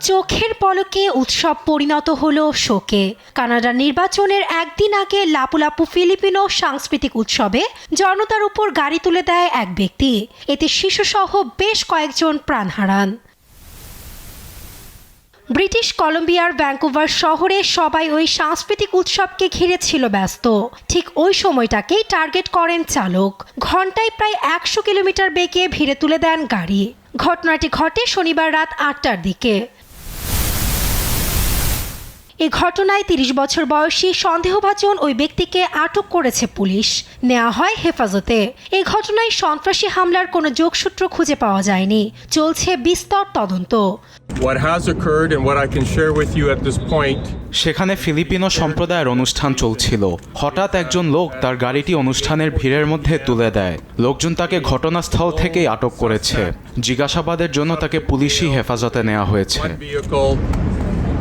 চোখের পলকে উৎসব পরিণত হলো শোকে। কানাডার নির্বাচনের একদিন আগে লাপু-লাপু ফিলিপিনো সাংস্কৃতিক উৎসবে জনতার উপর গাড়ি তুলে দেয় এক ব্যক্তি। এতে শিশুসহ বেশ কয়েকজন প্রাণ হারান। ব্রিটিশ কলম্বিয়ার ভ্যাঙ্কুভার শহরে সবাই ওই সাংস্কৃতিক উৎসবকে ঘিরে ছিল ব্যস্ত। ঠিক ওই সময়টাকেই টার্গেট করেন চালক। ঘন্টায় প্রায় 100 কিলোমিটার বেগে ভিড়ে তুলে দেন গাড়ি। ঘটনাটি ঘটে শনিবার রাত 8টার দিকে। এ ঘটনায় 30 বছর বয়সী সন্দেহভাজন ওই ব্যক্তিকে আটক করেছে পুলিশ। নেওয়া হয় হেফাজতে। এই ঘটনায় সন্ত্রাসী হামলার কোনো যোগসূত্র খুঁজে পাওয়া যায়নি। চলছে বিস্তর তদন্ত। What has occurred and what I can share with you at this point. সেখানে ফিলিপিনো সম্প্রদায়ের অনুষ্ঠান চলছিল। হঠাৎ একজন লোক তার গাড়িটি অনুষ্ঠানের ভিড়ের মধ্যে তুলে দেয়। লোকজন তাকে ঘটনাস্থল থেকেই আটক করেছে। জিজ্ঞাসাবাদের জন্য তাকে পুলিশি হেফাজতে নেওয়া হয়েছে। One vehicle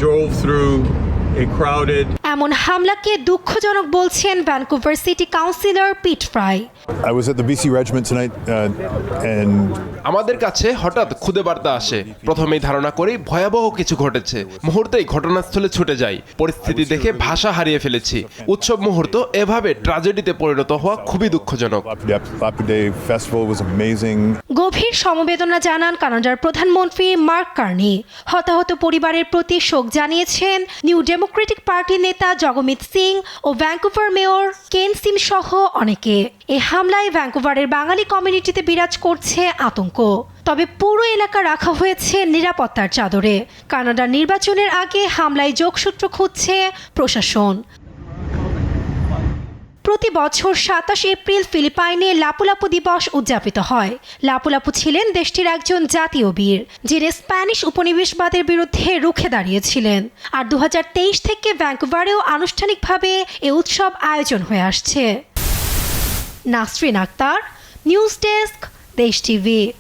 drove through a crowded. এমন হামলাকে দুঃখজনক বলছেন Vancouver city councillor Pete Fry. I was at the BC Regiment tonight and আমাদের কাছে হঠাৎ খুদে বার্তা আসে। প্রথমেই ধারণা করি ভয়াবহ কিছু ঘটেছে। মুহূর্তেই ঘটনাস্থলে ছুটে যাই। পরিস্থিতি দেখে ভাষা হারিয়ে ফেলেছি। উৎসব মুহূর্ত এভাবে ট্র্যাজেডিতে পরিণত হওয়া খুবই দুঃখজনক। Lapu Day Festival was amazing. গভীর সমবেদনা জানান কানাডার প্রধানমন্ত্রী মার্ক কার্নি। হতাহত পরিবারের প্রতি শোক জানিয়েছেন নিউ ডেমোক্রেটিক পার্টির নেতা জগমিত সিং ও ভ্যাঙ্কুভার মেয়র কেন সিম সহ অনেকে। এ হামলায় ভ্যাঙ্কুভারের বাঙালি কমিউনিটিতে বিরাজ করছে আতঙ্ক। তবে পুরো এলাকা রাখা হয়েছে নিরাপত্তার চাদরে। কানাডার নির্বাচনের আগে হামলায় যোগসূত্র খুঁজছে প্রশাসন। প্রতি বছর 27 এপ্রিল ফিলিপাইনে লাপু-লাপু দিবস উদযাপিত হয়। লাপু-লাপু ছিলেন দেশটির একজন জাতীয় বীর, যিনি স্প্যানিশ উপনিবেশবাদের বিরুদ্ধে রুখে দাঁড়িয়েছিলেন। আর 2023 থেকে ভ্যাঙ্কুভারেও আনুষ্ঠানিকভাবে এ উৎসব আয়োজন হয়ে আসছে। নাসরিন আক্তার, নিউজ ডেস্ক, দেশ টিভি।